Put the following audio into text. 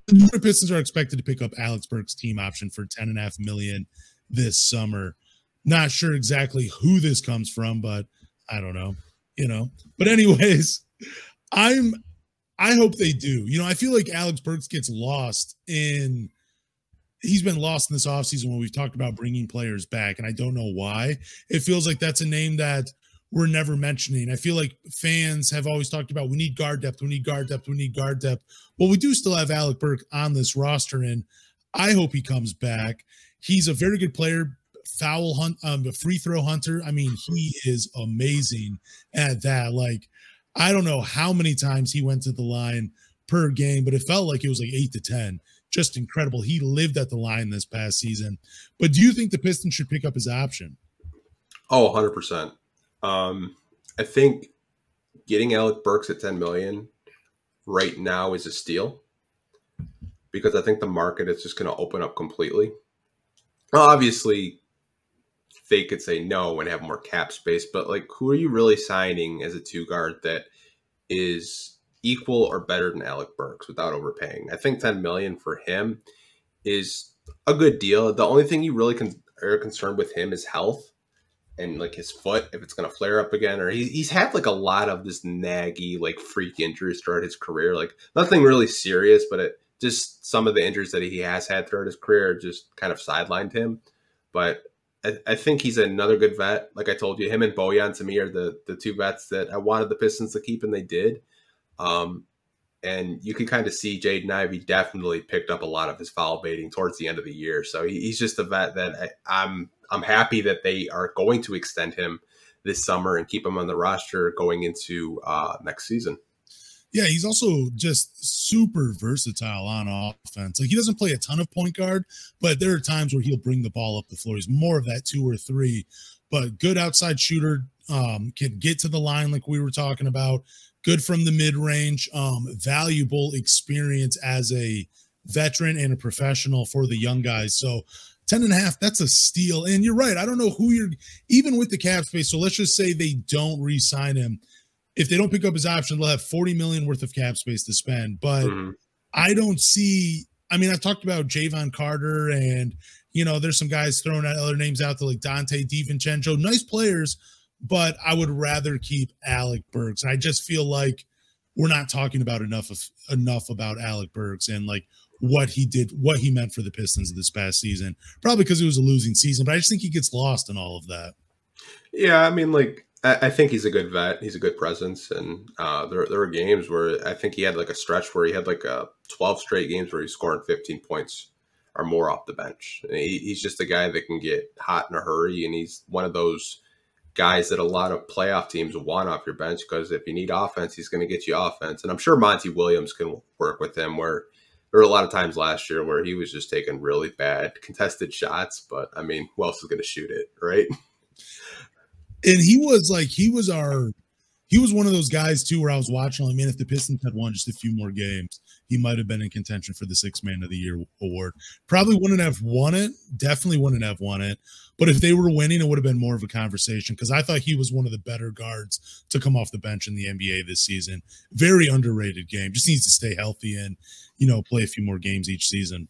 The Pistons are expected to pick up Alec Burks' team option for $10.5 million this summer. Not sure exactly who this comes from, but I don't know, But anyways, I hope they do. I feel like Alec Burks gets lost in. He's been lost in this offseason when we've talked about bringing players back, and I don't know why. It feels like that's a name that we're never mentioning. I feel like fans have always talked about we need guard depth, we need guard depth, we need guard depth. Well, we do still have Alec Burk on this roster, and I hope he comes back. He's a very good player, a free throw hunter. I mean, he is amazing at that. Like, I don't know how many times he went to the line per game, but it felt like it was like 8 to 10. Just incredible. He lived at the line this past season. But do you think the Pistons should pick up his option? Oh, 100%. I think getting Alec Burks at $10 million right now is a steal because I think the market is just going to open up completely. Obviously, they could say no and have more cap space, but like, who are you really signing as a two guard that is equal or better than Alec Burks without overpaying? I think $10 million for him is a good deal. The only thing you really are concerned with him is health and like his foot, if it's going to flare up again, or he's had like a lot of this naggy, like freak injuries throughout his career. Like nothing really serious, but just some of the injuries that he has had throughout his career just kind of sidelined him. But I think he's another good vet. Like I told you, him and Bojan to me are the two vets that I wanted the Pistons to keep, and they did. And you can kind of see Jaden Ivey definitely picked up a lot of his foul baiting towards the end of the year. So he's just a vet that I'm happy that they are going to extend him this summer and keep him on the roster going into next season. Yeah, he's also just super versatile on offense. Like he doesn't play a ton of point guard, but there are times where he'll bring the ball up the floor. He's more of that 2 or 3, but good outside shooter, can get to the line like we were talking about. Good from the mid-range, valuable experience as a veteran and a professional for the young guys. So 10.5, that's a steal. And you're right. I don't know who even with the cap space. So let's just say they don't re-sign him. If they don't pick up his option, they'll have $40 million worth of cap space to spend. But I don't see, I've talked about Javon Carter and, there's some guys throwing out other names out there like Dante DiVincenzo, nice players, but I would rather keep Alec Burks. I just feel like we're not talking about enough about Alec Burks and like what he did, what he meant for the Pistons this past season. Probably because it was a losing season, but I just think he gets lost in all of that. Yeah, I think he's a good vet. He's a good presence, and there were games where I think he had like a stretch where he had like 12 straight games where he's scoring 15 points or more off the bench. He's just a guy that can get hot in a hurry, and he's one of those guys that a lot of playoff teams want off your bench because if you need offense, he's going to get you offense. And I'm sure Monty Williams can work with him where there were a lot of times last year where he was just taking really bad contested shots, but who else is going to shoot it, right? And he was one of those guys too, where I was watching, like, man, if the Pistons had won just a few more games, he might've been in contention for the 6th Man of the Year award. Probably wouldn't have won it. Definitely wouldn't have won it. But if they were winning, it would have been more of a conversation because I thought he was one of the better guards to come off the bench in the NBA this season. Very underrated game. Just needs to stay healthy and, play a few more games each season.